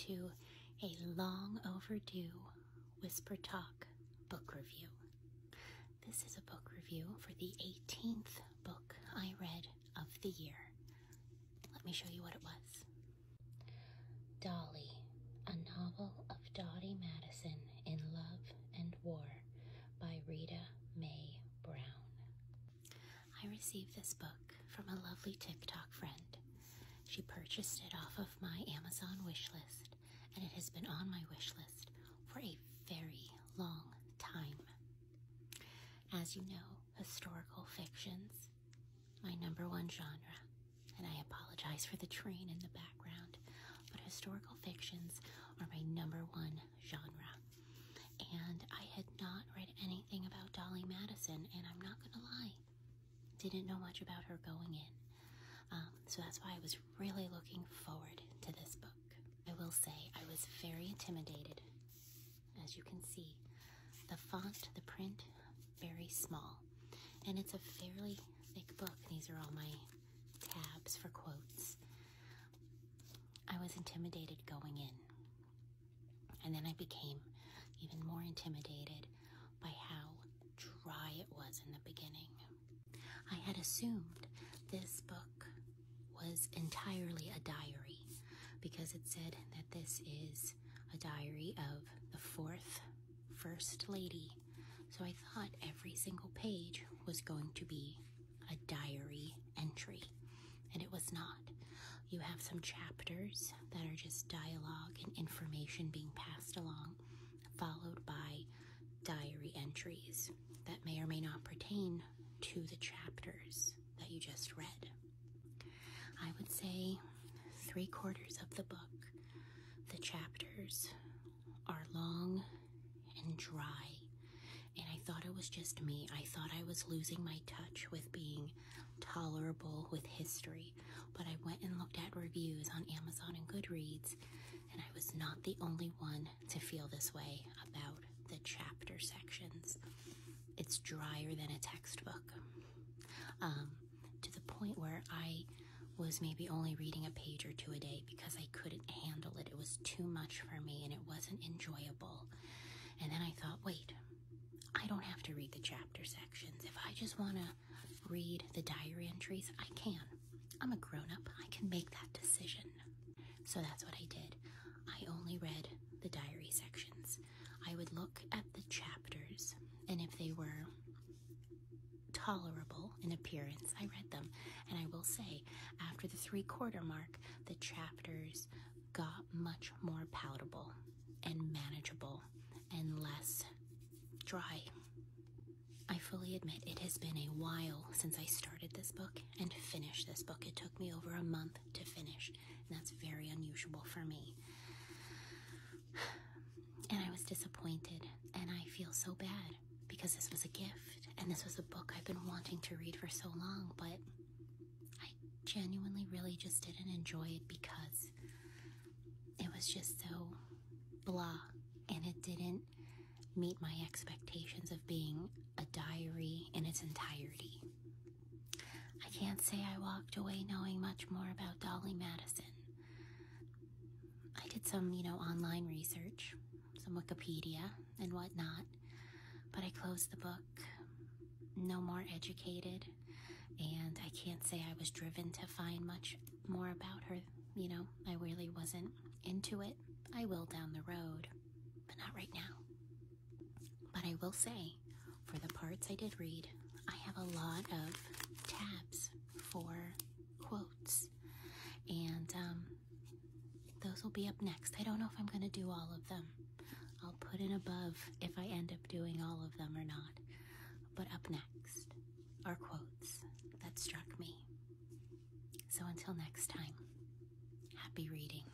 to a long overdue Whisper Talk book review. This is a book review for the 18th book I read of the year. Let me show you what it was. Dolley, a novel of Dottie Madison in Love and War by Rita Mae Brown. I received this book from a lovely TikTok friend. She purchased it off of my Amazon wish list, and it has been on my wish list for a very long time. As you know, historical fictions, my number one genre, and I apologize for the train in the background, but historical fictions are my number one genre. And I had not read anything about Dolley Madison, and I'm not gonna lie, didn't know much about her going in. So that's why I was really looking forward to this book. I will say I was very intimidated. As you can see, the font, the print, very small. And it's a fairly thick book. These are all my tabs for quotes. I was intimidated going in. And then I became even more intimidated by how dry it was in the beginning. I had assumed this book was entirely a diary because it said that this is a diary of the fourth First Lady. So I thought every single page was going to be a diary entry, and it was not. You have some chapters that are just dialogue and information being passed along, followed by diary entries that may or may not pertain to the chapters that you just read. I would say 3/4 of the book, the chapters are long and dry, and I thought it was just me. I thought I was losing my touch with being tolerable with history, but I went and looked at reviews on Amazon and Goodreads, and I was not the only one to feel this way about the chapter sections. It's drier than a textbook, to the point where I was maybe only reading a page or two a day because I couldn't handle it. It was too much for me and it wasn't enjoyable. And then I thought, wait, I don't have to read the chapter sections. If I just want to read the diary entries, I can. I'm a grown-up. I can make that decision. So that's what I did. I only read the diary sections. I would look at the chapters, and if they were tolerable in appearance, I read them. And I will say, after the 3/4 mark, the chapters got much more palatable and manageable and less dry. I fully admit it has been a while since I started this book and finished this book. It took me over a month to finish, and that's very unusual for me. And I was disappointed, and I feel so bad because this was a gift, and this was a book I've been wanting to read for so long, but I genuinely really just didn't enjoy it because it was just so blah, and it didn't meet my expectations of being a diary in its entirety. I can't say I walked away knowing much more about Dolley Madison. I did some, online research, some Wikipedia and whatnot, but I closed the book no more educated, and I can't say I was driven to find much more about her. I really wasn't into it. I will down the road, but not right now. But I will say, for the parts I did read, I have a lot of tabs for quotes, and those will be up next. I don't know if I'm going to do all of them. I'll put in above if I end up doing all of them or not. But up next are quotes that struck me. So until next time, happy reading.